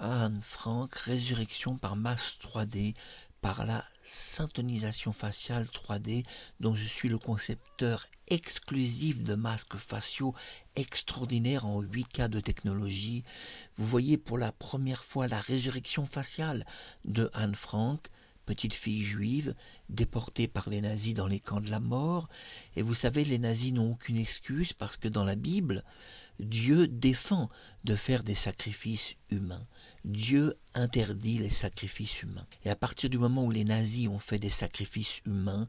Anne Frank, résurrection par masse 3D, par la syntonisation faciale 3D, dont je suis le concepteur exclusif de masques faciaux extraordinaires en 8K de technologie. Vous voyez pour la première fois la résurrection faciale de Anne Frank, petite fille juive, déportée par les nazis dans les camps de la mort. Et vous savez, les nazis n'ont aucune excuse parce que dans la Bible, Dieu défend de faire des sacrifices humains. Dieu interdit les sacrifices humains. Et à partir du moment où les nazis ont fait des sacrifices humains,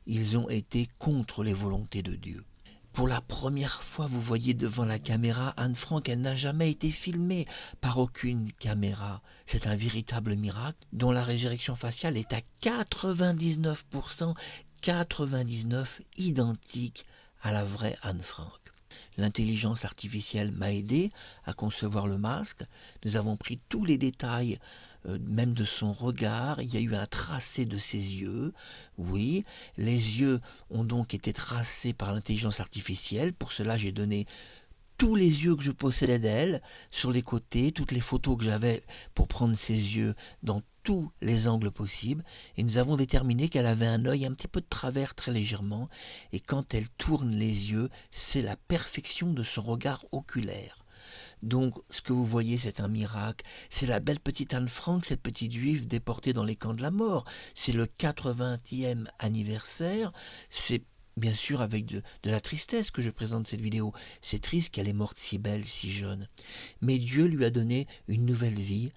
ils ont été contre les volontés de Dieu. Pour la première fois, vous voyez devant la caméra Anne Frank, elle n'a jamais été filmée par aucune caméra. C'est un véritable miracle dont la résurrection faciale est à 99%, 99 identique à la vraie Anne Frank. L'intelligence artificielle m'a aidé à concevoir le masque. Nous avons pris tous les détails, même de son regard. Il y a eu un tracé de ses yeux. Oui, les yeux ont donc été tracés par l'intelligence artificielle. Pour cela, j'ai donné tous les yeux que je possédais d'elle, sur les côtés, toutes les photos que j'avais pour prendre ses yeux dans tous les angles possibles, et nous avons déterminé qu'elle avait un œil un petit peu de travers très légèrement, et quand elle tourne les yeux, c'est la perfection de son regard oculaire. Donc, ce que vous voyez, c'est un miracle. C'est la belle petite Anne Frank, cette petite juive déportée dans les camps de la mort. C'est le 80e anniversaire. C'est bien sûr avec de la tristesse que je présente cette vidéo. C'est triste qu'elle est morte si belle, si jeune. Mais Dieu lui a donné une nouvelle vie.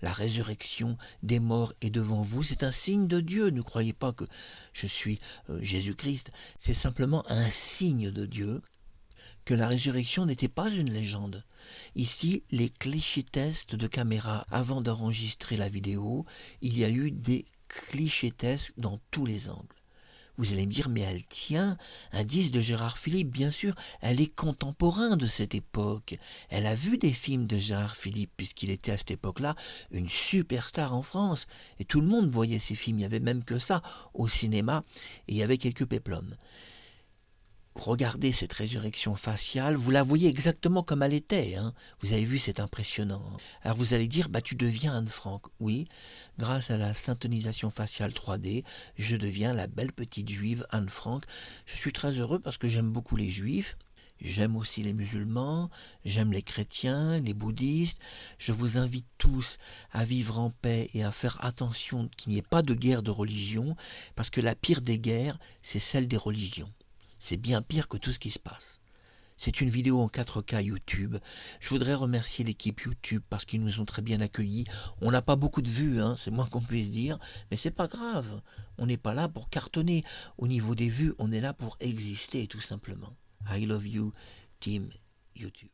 La résurrection des morts est devant vous. C'est un signe de Dieu. Ne croyez pas que je suis Jésus-Christ. C'est simplement un signe de Dieu que la résurrection n'était pas une légende. Ici, les clichés-tests de caméra avant d'enregistrer la vidéo, il y a eu des clichés-tests dans tous les angles. Vous allez me dire, mais elle tient un disque de Gérard Philippe, bien sûr, elle est contemporain de cette époque. Elle a vu des films de Gérard Philippe, puisqu'il était à cette époque-là une superstar en France. Et tout le monde voyait ces films, il n'y avait même que ça au cinéma, et il y avait quelques péplums. Regardez cette résurrection faciale, vous la voyez exactement comme elle était. Hein. Vous avez vu, c'est impressionnant. Alors vous allez dire, bah tu deviens Anne Frank. Oui, grâce à la syntonisation faciale 3D, je deviens la belle petite juive Anne Frank. Je suis très heureux parce que j'aime beaucoup les juifs. J'aime aussi les musulmans, j'aime les chrétiens, les bouddhistes. Je vous invite tous à vivre en paix et à faire attention qu'il n'y ait pas de guerre de religion, parce que la pire des guerres, c'est celle des religions. C'est bien pire que tout ce qui se passe. C'est une vidéo en 4K YouTube. Je voudrais remercier l'équipe YouTube parce qu'ils nous ont très bien accueillis. On n'a pas beaucoup de vues, hein, c'est moins qu'on puisse dire, mais c'est pas grave. On n'est pas là pour cartonner. Au niveau des vues, on est là pour exister tout simplement. I love you, team YouTube.